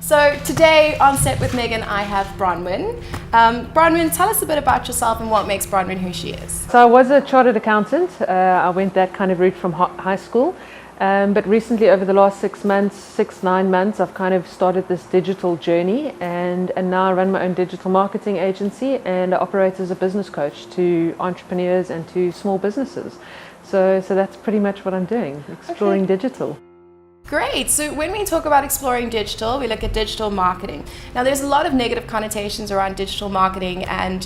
So today on set with Meghan, I have Bronwen. Bronwen, tell us a bit about yourself and what makes Bronwen who she is. So I was a chartered accountant. I went that kind of route from high school. But recently, over the last 9 months, I've kind of started this digital journey, and now I run my own digital marketing agency, and I operate as a business coach to entrepreneurs and to small businesses. So that's pretty much what I'm doing, exploring digital. Great. So when we talk about exploring digital, we look at digital marketing. Now, there's a lot of negative connotations around digital marketing, and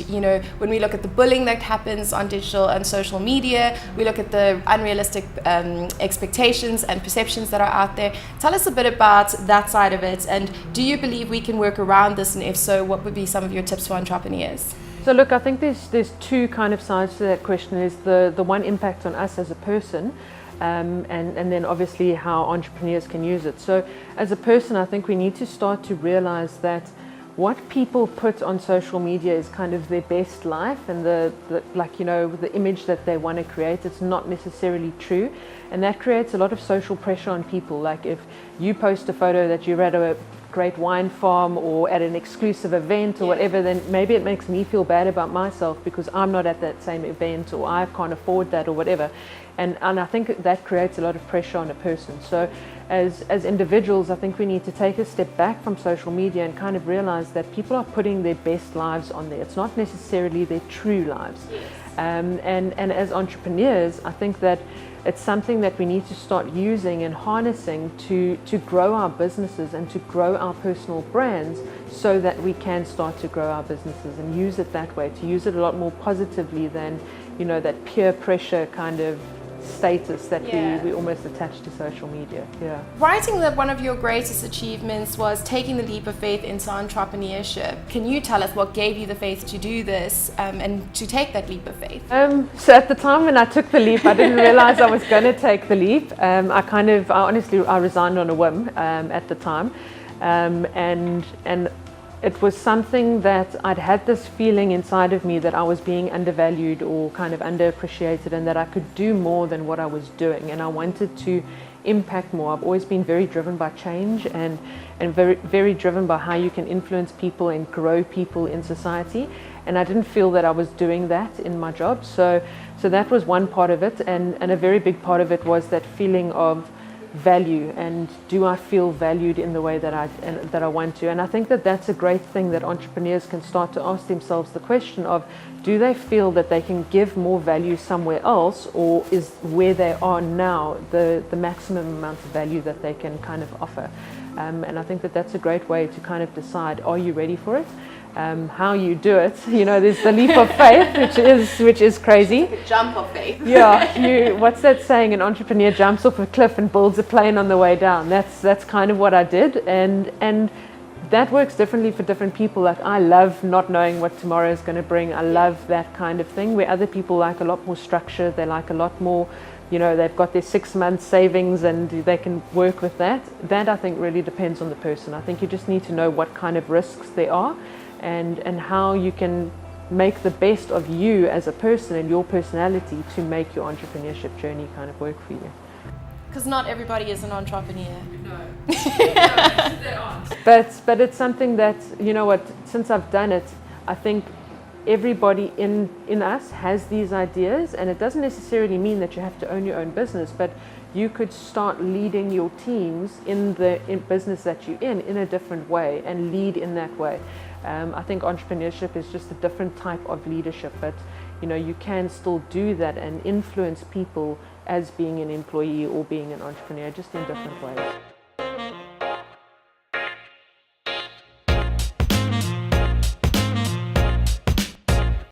when we look at the bullying that happens on digital and social media, we look at the unrealistic expectations and perceptions that are out there. Tell us a bit about that side of it, and do you believe we can work around this, and if so, what would be some of your tips for entrepreneurs? So look, I think there's two kind of sides to that question. Is the one impact on us as a person, and then obviously how entrepreneurs can use it. So as a person, I think we need to start to realize that what people put on social media is kind of their best life, and the image that they want to create. It's not necessarily true, and that creates a lot of social pressure on people. Like if you post a photo that you're at a great wine farm or at an exclusive event or whatever, then maybe it makes me feel bad about myself because I'm not at that same event, or I can't afford that, or whatever. And I think that creates a lot of pressure on a person. So as individuals, I think we need to take a step back from social media and kind of realize that people are putting their best lives on there. It's not necessarily their true lives. And as entrepreneurs, I think that it's something that we need to start using and harnessing to grow our businesses and to grow our personal brands, so that we can start to grow our businesses and use it that way, to use it a lot more positively than that peer pressure kind of status that we almost attach to social media. Writing that one of your greatest achievements was taking the leap of faith into entrepreneurship. Can you tell us what gave you the faith to do this and to take that leap of faith? So at the time when I took the leap, I didn't realize I was going to take the leap. I resigned on a whim at the time, and it was something that I'd had this feeling inside of me that I was being undervalued or kind of underappreciated, and that I could do more than what I was doing, and I wanted to impact more. I've always been very driven by change and very, very driven by how you can influence people and grow people in society, and I didn't feel that I was doing that in my job. So that was one part of it, and a very big part of it was that feeling of value, and do I feel valued in the way that I want to. And I think that that's a great thing, that entrepreneurs can start to ask themselves the question of, do they feel that they can give more value somewhere else, or is where they are now the maximum amount of value that they can kind of offer? And I think that that's a great way to kind of decide, are you ready for it? How you do it, there's the leap of faith, which is crazy. Like a jump of faith. What's that saying? An entrepreneur jumps off a cliff and builds a plane on the way down. That's kind of what I did, and that works differently for different people. Like, I love not knowing what tomorrow is going to bring. I love that kind of thing, where other people like a lot more structure. They like a lot more, they've got their 6 months savings and they can work with that. That, I think, really depends on the person. I think you just need to know what kind of risks there are, and how you can make the best of you as a person and your personality to make your entrepreneurship journey kind of work for you. Because not everybody is an entrepreneur. No, they aren't. But it's something that, since I've done it, I think everybody in us has these ideas, and it doesn't necessarily mean that you have to own your own business, but you could start leading your teams in business that you're in a different way, and lead in that way. I think entrepreneurship is just a different type of leadership, but you can still do that and influence people as being an employee or being an entrepreneur, just in different ways.